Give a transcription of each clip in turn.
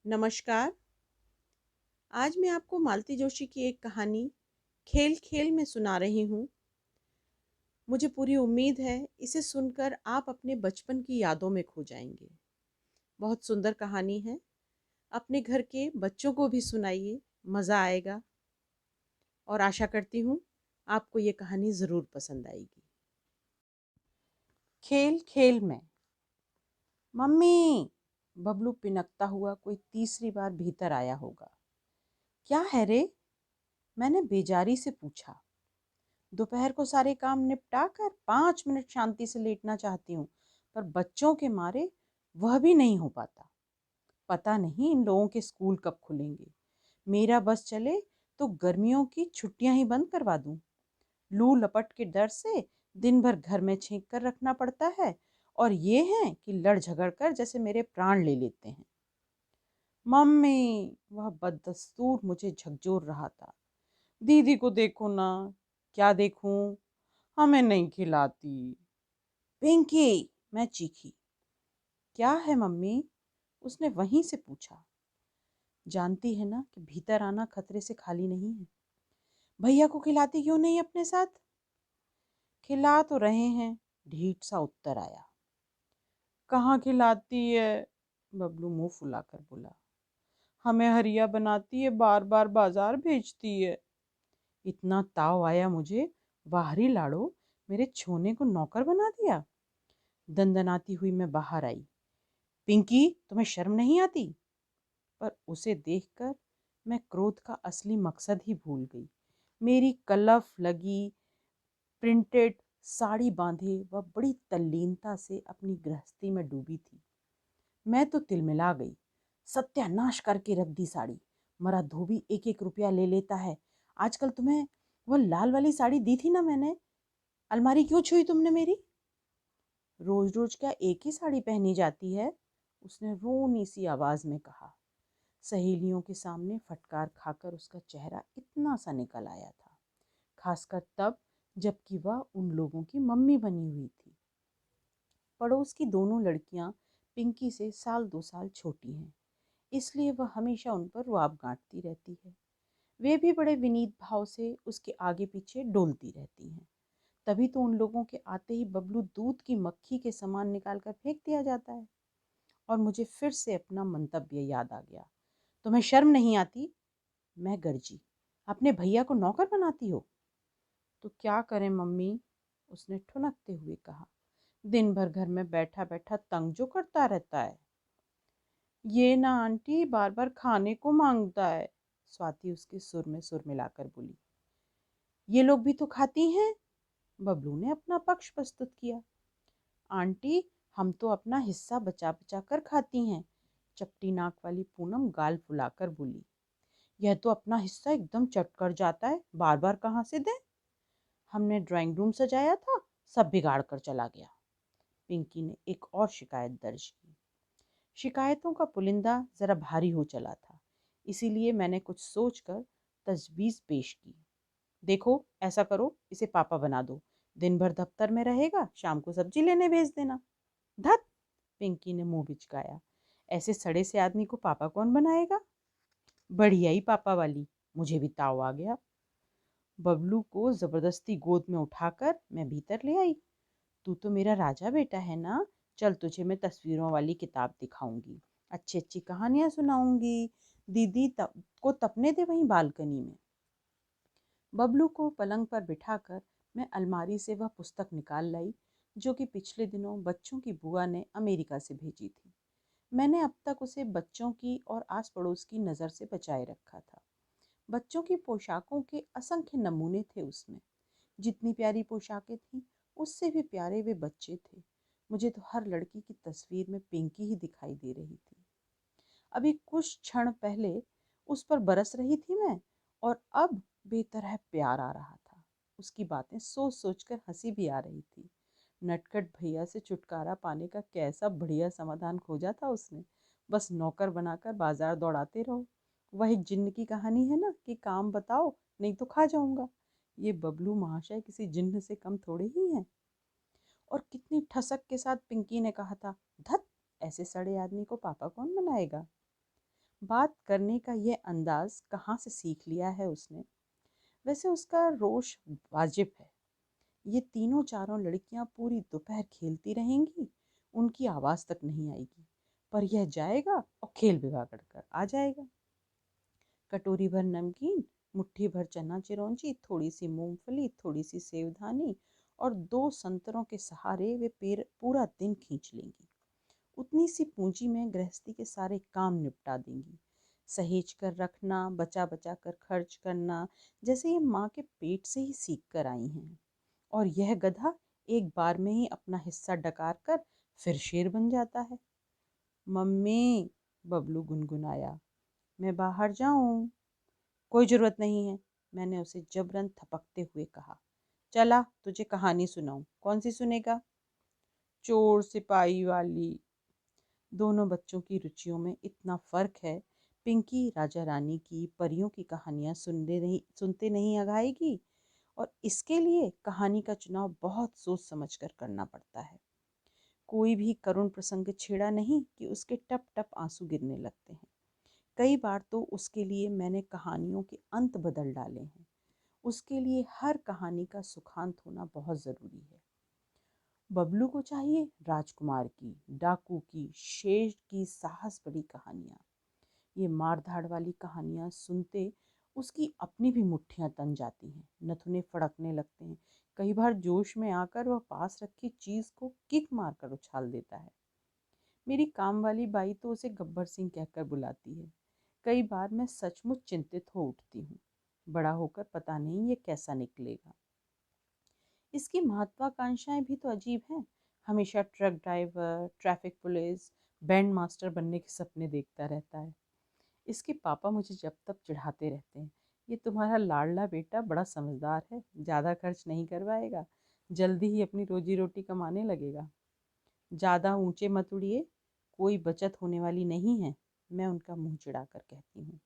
नमस्कार। आज मैं आपको मालती जोशी की एक कहानी खेल खेल में सुना रही हूँ। मुझे पूरी उम्मीद है इसे सुनकर आप अपने बचपन की यादों में खो जाएंगे। बहुत सुंदर कहानी है। अपने घर के बच्चों को भी सुनाइए, मज़ा आएगा। और आशा करती हूँ आपको ये कहानी ज़रूर पसंद आएगी। खेल खेल में। मम्मी, बबलू पिनकता हुआ कोई तीसरी बार भीतर आया होगा। क्या है रे? मैंने बेजारी से पूछा। दोपहर को सारे काम निपटा कर 5 मिनट शांति से लेटना चाहती हूँ, पर बच्चों के मारे वह भी नहीं हो पाता। पता नहीं इन लोगों के स्कूल कब खुलेंगे। मेरा बस चले तो गर्मियों की छुट्टियां ही बंद करवा दूं। लू लपट के डर से दिन भर घर में छेक कर रखना पड़ता है, और ये हैं कि लड़ झगड़ कर जैसे मेरे प्राण ले लेते हैं। मम्मी, वह बददस्तूर मुझे झकझोर रहा था। दीदी को देखो ना। क्या देखूं? हमें नहीं खिलाती। पिंकी, मैं चीखी। क्या है मम्मी? उसने वहीं से पूछा। जानती है ना कि भीतर आना खतरे से खाली नहीं है। भैया को खिलाती क्यों नहीं अपने साथ? खिला तो रहे हैं, ढीठ सा उत्तर आया। कहाँ खिलाती है? बबलू मुंह फुलाकर बोला। हमें हरिया बनाती है, बार बार बाजार भेजती है। इतना ताव आया मुझे। बाहरी लाड़ो, मेरे छोने को नौकर बना दिया। दंदनाती हुई मैं बाहर आई। पिंकी, तुम्हें शर्म नहीं आती? पर उसे देखकर मैं क्रोध का असली मकसद ही भूल गई। मेरी कलफ लगी प्रिंटेड साड़ी बांधे वह बड़ी तल्लीनता से अपनी गृहस्थी में डूबी थी। मैं तो तिलमिला गई। सत्यानाश करके रख दी साड़ी। मरा धोबी 1-1 रुपया ले लेता है। आजकल तुम्हें वह लाल वाली साड़ी दी थी ना मैंने। अलमारी क्यों छुई तुमने मेरी? रोज रोज क्या एक ही साड़ी पहनी जाती है? उसने रोनी सी आवाज में कहा। सहेलियों के सामने फटकार खाकर उसका चेहरा इतना सा निकल आया था, खासकर तब जबकि वह उन लोगों की मम्मी बनी हुई थी। पड़ोस की दोनों लड़कियां पिंकी से 1-2 साल छोटी हैं, इसलिए वह हमेशा उन पर रुआब गांठती रहती है। वे भी बड़े विनीत भाव से उसके आगे पीछे डोलती रहती हैं। तभी तो उन लोगों के आते ही बबलू दूध की मक्खी के समान निकाल कर फेंक दिया जाता है। और मुझे फिर से अपना मंतव्य याद आ गया। तुम्हें शर्म नहीं आती? मैं गरजी। अपने भैया को नौकर बनाती हो? तो क्या करें मम्मी, उसने ठुनकते हुए कहा। दिन भर घर में बैठा बैठा तंग जो करता रहता है। ये ना आंटी, बार बार खाने को मांगता है। स्वाति उसके सुर में सुर मिलाकर बोली। ये लोग भी तो खाती हैं। बबलू ने अपना पक्ष प्रस्तुत किया। आंटी, हम तो अपना हिस्सा बचा बचा कर खाती हैं। चपटी नाक वाली पूनम गाल फुलाकर बोली। यह तो अपना हिस्सा एकदम चट कर जाता है, बार बार कहाँ से दे? हमने ड्राइंग रूम सजाया था, सब बिगाड़ कर चला गया। पिंकी ने एक और शिकायत दर्ज की। शिकायतों का पुलिंदा जरा भारी हो चला था, इसीलिए मैंने कुछ सोचकर तजवीज पेश की। देखो, ऐसा करो, इसे पापा बना दो। दिन भर दफ्तर में रहेगा, शाम को सब्जी लेने भेज देना। धत! पिंकी ने मुंह बिचकाया। ऐसे सड़े से आदमी को पापा कौन बनाएगा? बढ़िया ही पापा वाली। मुझे भी ताव आ गया। बबलू को जबरदस्ती गोद में उठाकर मैं भीतर ले आई। तू तो मेरा राजा बेटा है ना। चल, तुझे मैं तस्वीरों वाली किताब दिखाऊंगी, अच्छी अच्छी कहानियां सुनाऊंगी। दीदी को तपने दे वहीं बालकनी में। बबलू को पलंग पर बिठाकर मैं अलमारी से वह पुस्तक निकाल लाई जो कि पिछले दिनों बच्चों की बुआ ने अमेरिका से भेजी थी। मैंने अब तक उसे बच्चों की और आस पड़ोस की नज़र से बचाए रखा था। बच्चों की पोशाकों के असंख्य नमूने थे उसमें। जितनी प्यारी पोशाकें थीं, उससे भी प्यारे वे बच्चे थे। मुझे तो हर लड़की की तस्वीर में पिंकी ही दिखाई दे रही थी। अभी कुछ क्षण पहले उस पर बरस रही थी मैं, और अब बेतरह प्यार आ रहा था। उसकी बातें सोच सोच कर हंसी भी आ रही थी। नटखट भैया से छुटकारा पाने का कैसा बढ़िया समाधान खोजा था उसने। बस नौकर बनाकर बाजार दौड़ाते रहो। वह एक जिन्न की कहानी है ना कि काम बताओ नहीं तो खा जाऊंगा। ये बबलू महाशय किसी जिन्न से कम थोड़े ही हैं। और कितनी ठसक के साथ पिंकी ने कहा था, धत! ऐसे सड़े आदमी को पापा कौन बनाएगा? बात करने का ये अंदाज कहाँ से सीख लिया है उसने। वैसे उसका रोश वाजिब है। ये तीनों चारों लड़कियां पूरी दोपहर खेलती रहेंगी, उनकी आवाज़ तक नहीं आएगी, पर यह जाएगा और खेल बिगाड़ कर आ जाएगा। कटोरी भर नमकीन, मुट्ठी भर चना चिरौंजी, थोड़ी सी मूंगफली, थोड़ी सी सेवधानी और 2 संतरों के सहारे वे पूरा दिन खींच लेंगी। उतनी सी पूंजी में गृहस्थी के सारे काम निपटा देंगी। सहेज कर रखना, बचा बचा कर खर्च करना, जैसे ये माँ के पेट से ही सीख कर आई हैं। और यह गधा एक बार में ही अपना हिस्सा डकार कर फिर शेर बन जाता है। मम्मी, बबलू गुनगुनाया, मैं बाहर जाऊं? कोई जरूरत नहीं है, मैंने उसे जबरन थपकते हुए कहा। चला तुझे कहानी सुनाऊं। कौन सी सुनेगा? चोर सिपाही वाली। दोनों बच्चों की रुचियों में इतना फर्क है। पिंकी राजा रानी की, परियों की कहानियां सुनते नहीं अघाएगी, और इसके लिए कहानी का चुनाव बहुत सोच समझ कर करना पड़ता है। कोई भी करुण प्रसंग छेड़ा नहीं कि उसके टप टप आंसू गिरने लगते हैं। कई बार तो उसके लिए मैंने कहानियों के अंत बदल डाले हैं। उसके लिए हर कहानी का सुखांत होना बहुत ज़रूरी है। बबलू को चाहिए राजकुमार की, डाकू की, शेर की साहस बड़ी कहानियाँ। ये मार धाड़ वाली कहानियाँ सुनते उसकी अपनी भी मुट्ठियाँ तन जाती हैं, नथुने फड़कने लगते हैं। कई बार जोश में आकर वह पास रखी चीज़ को किक मारकर उछाल देता है। मेरी काम वाली बाई तो उसे गब्बर सिंह कहकर बुलाती है। कई बार मैं सचमुच चिंतित हो उठती हूँ, बड़ा होकर पता नहीं ये कैसा निकलेगा। इसकी महत्वाकांक्षाएं भी तो अजीब हैं। हमेशा truck driver, traffic police, band master बनने के सपने देखता रहता है। इसके पापा मुझे जब तक चिढ़ाते रहते हैं, ये तुम्हारा लाडला बेटा बड़ा समझदार है, ज़्यादा खर्च नहीं करवाएगा, जल्दी ही अपनी रोजी रोटी कमाने लगेगा। ज़्यादा ऊंचे मत उड़िए, कोई बचत होने वाली नहीं है, मैं उनका मुंह चिढ़ाकर कहती हूँ।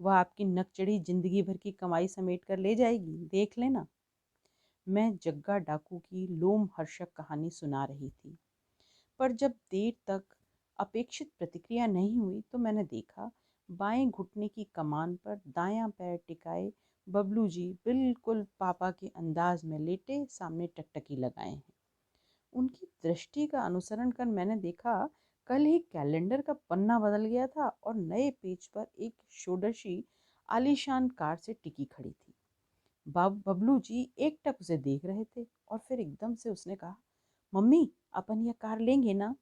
वह आपकी नक चढ़ी जिंदगी भर की कमाई समेट कर ले जाएगी, देख लेना। मैं जग्गा डाकू की लोम हर्षक कहानी सुना रही थी, पर जब देर तक अपेक्षित प्रतिक्रिया नहीं हुई तो मैंने देखा बाएं घुटने की कमान पर दायां पैर टिकाए बबलू जी बिल्कुल पापा के अंदाज में लेटे सामने टकटकी लगाए हैं। उनकी दृष्टि का अनुसरण कर मैंने देखा कल ही कैलेंडर का पन्ना बदल गया था और नए पेज पर एक षोडशी आलीशान कार से टिकी खड़ी थी। बबलू जी एकटक उसे देख रहे थे और फिर एकदम से उसने कहा, मम्मी, अपन यह कार लेंगे ना?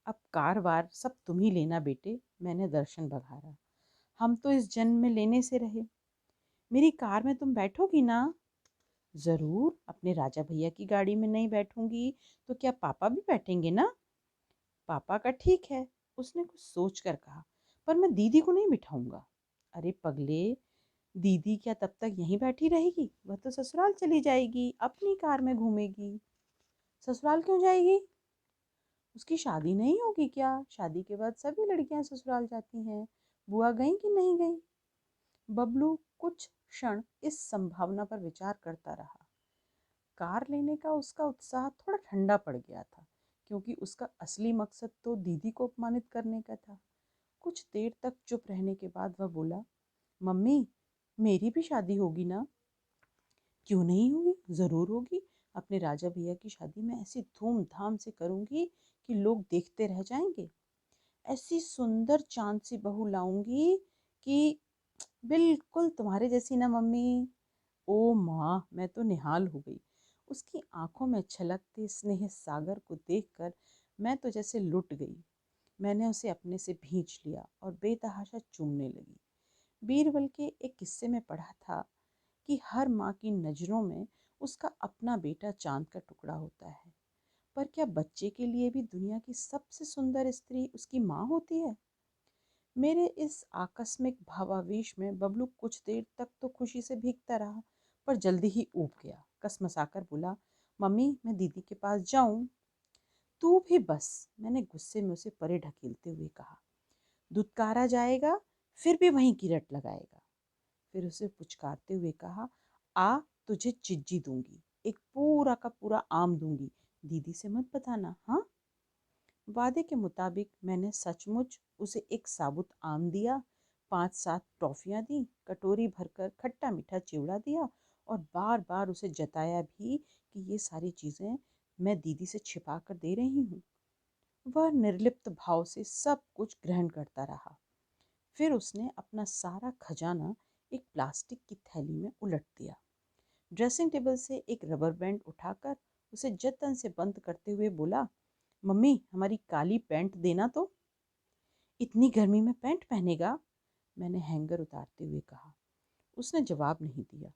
अब कार वार सब तुम ही लेना बेटे, मैंने दर्शन बघारा। हम तो इस जन्म में लेने से रहे। मेरी कार में तुम बैठोगी ना? जरूर, अपने राजा भैया की गाड़ी में नहीं बैठूंगी तो क्या पापा भी बैठेंगे ना? पापा का ठीक है, उसने कुछ सोच कर कहा, पर मैं दीदी को नहीं बिठाऊंगा। अरे पगले, दीदी क्या तब तक यहीं बैठी रहेगी? वह तो ससुराल चली जाएगी, अपनी कार में घूमेगी। ससुराल क्यों जाएगी? उसकी शादी नहीं होगी क्या? शादी के बाद सभी लड़कियां ससुराल जाती हैं। बुआ गई कि नहीं गई? बबलू कुछ क्षण इस संभावना पर विचार करता रहा। कार लेने का उसका उत्साह थोड़ा ठंडा पड़ गया था, क्योंकि उसका असली मकसद तो दीदी को अपमानित करने का था। कुछ देर तक चुप रहने के बाद वह बोला, मम्मी, मेरी भी शादी होगी ना? क्यों नहीं होगी, जरूर होगी। अपने राजा भैया की शादी में ऐसी धूमधाम से करूंगी कि लोग देखते रह जाएंगे। ऐसी सुंदर चांद सी बहू लाऊंगी कि बिल्कुल तुम्हारे जैसी ना मम्मी। ओ माँ, मैं तो निहाल हो गई। उसकी आंखों में छलकते स्नेह सागर को देखकर मैं तो जैसे लुट गई। मैंने उसे अपने से भींच लिया और बेतहाशा चूमने लगी। बीरबल के एक किस्से में पढ़ा था कि हर माँ की नज़रों में उसका अपना बेटा चांद का टुकड़ा होता है। पर क्या बच्चे के लिए भी दुनिया की सबसे सुंदर स्त्री उसकी माँ होती है? मेरे इस आकस्मिक भावावेश में बबलू कुछ देर तक तो खुशी से भीगता रहा, पर जल्दी ही ऊब गया। कसमसाकर बोला, मम्मी, मैं दीदी के पास जाऊं? तू भी बस, मैंने गुस्से में उसे परे ढकेलते हुए कहा। दुत्कारा जाएगा, फिर भी वहीं की रट लगाएगा। फिर उसे पुचकारते हुए कहा, आ, तुझे चिज्जी दूंगी, एक पूरा का पूरा आम दूंगी, दीदी से मत बताना, हाँ? वादे के मुताबिक मैंने सचमुच उसे एक साबुत आम दिया, 5-7 टॉफियाँ दी, कटोरी भरकर खट्टा मीठा चिवड़ा दिया और बार बार उसे जताया भी कि ये सारी चीज़ें मैं दीदी से छिपा कर दे रही हूँ। वह निर्लिप्त भाव से सब कुछ ग्रहण करता रहा। फिर उसने अपना सारा खजाना एक प्लास्टिक की थैली में उलट दिया। ड्रेसिंग टेबल से एक रबर बैंड उठाकर उसे जतन से बंद करते हुए बोला, मम्मी हमारी काली पैंट देना तो। इतनी गर्मी में पैंट पहनेगा? मैंने हैंगर उतारते हुए कहा। उसने जवाब नहीं दिया।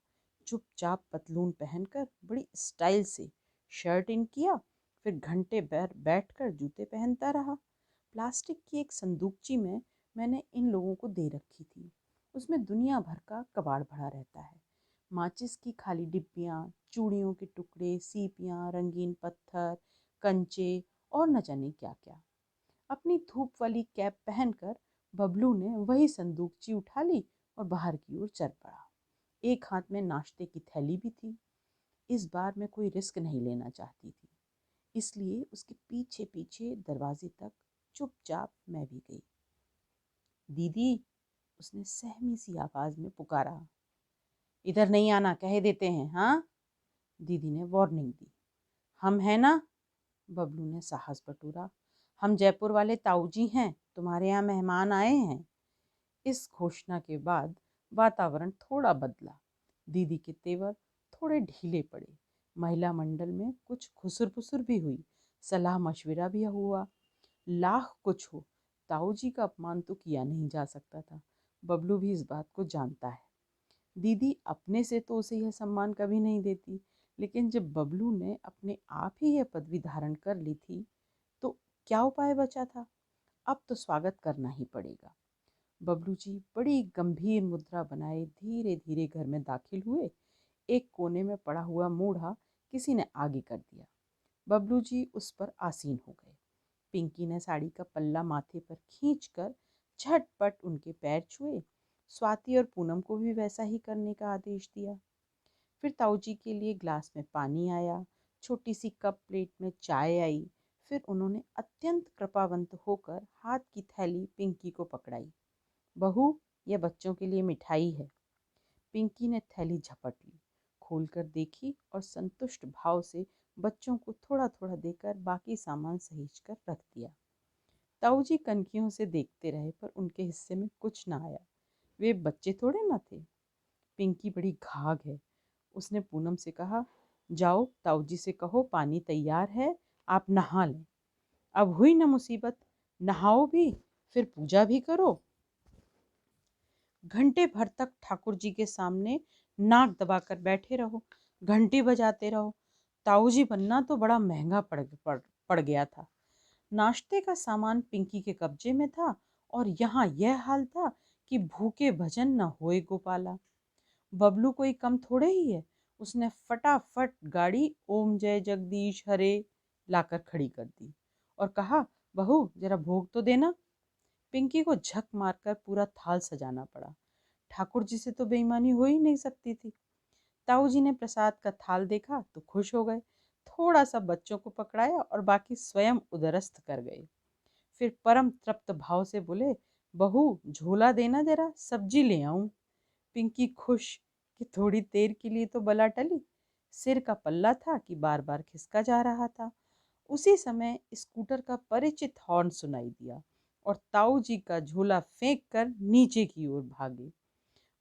चुपचाप पतलून पहनकर बड़ी स्टाइल से शर्ट इन किया, फिर घंटे भर बैठकर जूते पहनता रहा। प्लास्टिक की एक संदूकची में मैंने इन लोगों को दे रखी थी। उसमें दुनिया भर का कबाड़ भरा रहता है। माचिस की खाली डिब्बियाँ, चूड़ियों के टुकड़े, सीपियाँ, रंगीन पत्थर, कंचे और न जाने क्या क्या। अपनी धूप वाली कैप पहनकर बबलू ने वही संदूकची उठा ली और बाहर की ओर चल पड़ा। एक हाथ में नाश्ते की थैली भी थी। इस बार मैं कोई रिस्क नहीं लेना चाहती थी, इसलिए उसके पीछे पीछे दरवाजे तक चुपचाप मैं भी गई। दीदी, उसने सहमी सी आवाज में पुकारा। इधर नहीं आना कह देते हैं, हाँ? दीदी ने वार्निंग दी। हम हैं ना? बबलू ने साहस बटोरा। हम जयपुर वाले ताऊजी हैं, तुम्हारे यहाँ मेहमान आए हैं। इस घोषणा के बाद वातावरण थोड़ा बदला। दीदी के तेवर थोड़े ढीले पड़े। महिला मंडल में कुछ खुसर-पुसर भी हुई, सलाह मशविरा भी हुआ। लाख कुछ हो, ताऊ जी का अपमान तो किया नहीं जा सकता था। बबलू भी इस बात को जानता है। दीदी अपने से तो उसे यह सम्मान कभी नहीं देती, लेकिन जब बबलू ने अपने आप ही यह पदवी धारण कर ली थी, तो क्या उपाय बचा था? अब तो स्वागत करना ही पड़ेगा। बबलू जी बड़ी गंभीर मुद्रा बनाए धीरे धीरे घर में दाखिल हुए। एक कोने में पड़ा हुआ मूढ़ा किसी ने आगे कर दिया। बबलू जी उस पर आसीन हो गए। पिंकी ने साड़ी का पल्ला माथे पर खींचकर झटपट उनके पैर छुए। स्वाति और पूनम को भी वैसा ही करने का आदेश दिया। फिर ताऊ जी के लिए ग्लास में पानी आया, छोटी सी कप प्लेट में चाय आई। फिर उन्होंने अत्यंत कृपावंत होकर हाथ की थैली पिंकी को पकड़ाई। बहू, यह बच्चों के लिए मिठाई है। पिंकी ने थैली झपट ली, खोलकर देखी और संतुष्ट भाव से बच्चों को थोड़ा थोड़ा देकर बाकी सामान सहेज कर रख दिया। ताऊ जी कनखियों से देखते रहे, पर उनके हिस्से में कुछ ना आया। वे बच्चे थोड़े ना थे। पिंकी बड़ी घाघ है। उसने पूनम से कहा, जाओ ताऊ जी से कहो पानी तैयार है, आप नहा लें। अब हुई ना मुसीबत, नहाओ भी, फिर पूजा भी करो। घंटे भर तक ठाकुर जी के सामने नाक दबाकर बैठे रहो, घंटी बजाते रहो। ताऊ जी बनना तो बड़ा महंगा पड़ गया था। नाश्ते का सामान पिंकी के कब्जे में था और यहाँ यह हाल था कि भूखे भजन न होए गोपाला। बबलू कोई कम थोड़े ही है। उसने फटाफट गाड़ी ओम जय जगदीश हरे लाकर खड़ी कर दी और कहा, बहू जरा भोग तो देना। पिंकी को झक मारकर पूरा थाल सजाना पड़ा। ठाकुर जी से तो बेईमानी हो ही नहीं सकती थी। ताऊ जी ने प्रसाद का थाल देखा तो खुश हो गए। थोड़ा सा बच्चों को पकड़ाया और बाकी स्वयं उदरस्थ कर गए। फिर परम तृप्त भाव से बोले, बहू झोला देना जरा, सब्जी ले आऊं। पिंकी खुश कि थोड़ी देर के लिए तो बला टली। सिर का पल्ला था कि बार बार खिसका जा रहा था। उसी समय स्कूटर का परिचित हॉर्न सुनाई दिया और ताऊ जी का झोला फेंक कर नीचे की ओर भागे।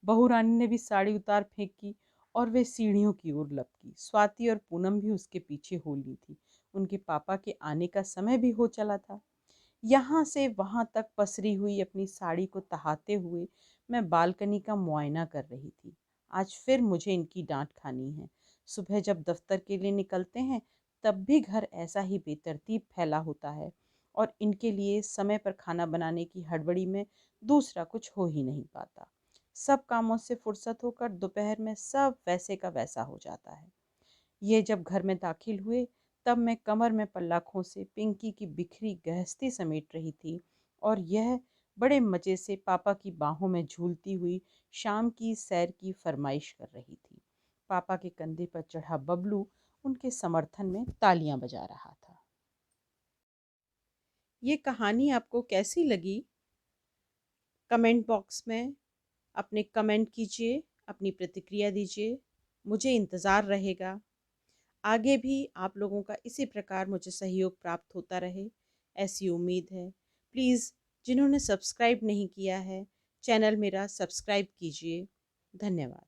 बहू रानी ने भी साड़ी उतार फेंकी और वे सीढ़ियों की ओर लपकी। स्वाति और पूनम भी उसके पीछे हो ली थी। उनके पापा के आने का समय भी हो चला था। यहाँ से वहाँ तक पसरी हुई अपनी साड़ी को तहाते हुए मैं बालकनी का मुआयना कर रही थी। आज फिर मुझे इनकी डांट खानी है। सुबह जब दफ्तर के लिए निकलते हैं तब भी घर ऐसा ही बेतरतीब फैला होता है और इनके लिए समय पर खाना बनाने की हड़बड़ी में दूसरा कुछ हो ही नहीं पाता। सब कामों से फुर्सत होकर दोपहर में सब वैसे का वैसा हो जाता है। ये जब घर में दाखिल हुए तब मैं कमर में पल्ला खोसे पिंकी की बिखरी गृहस्थी समेट रही थी और यह बड़े मज़े से पापा की बाहों में झूलती हुई शाम की सैर की फरमाइश कर रही थी। पापा के कंधे पर चढ़ा बबलू उनके समर्थन में तालियां बजा रहा था। ये कहानी आपको कैसी लगी? कमेंट बॉक्स में अपने कमेंट कीजिए, अपनी प्रतिक्रिया दीजिए। मुझे इंतज़ार रहेगा। आगे भी आप लोगों का इसी प्रकार मुझे सहयोग प्राप्त होता रहे, ऐसी उम्मीद है। प्लीज़ जिन्होंने सब्सक्राइब नहीं किया है, चैनल मेरा सब्सक्राइब कीजिए। धन्यवाद।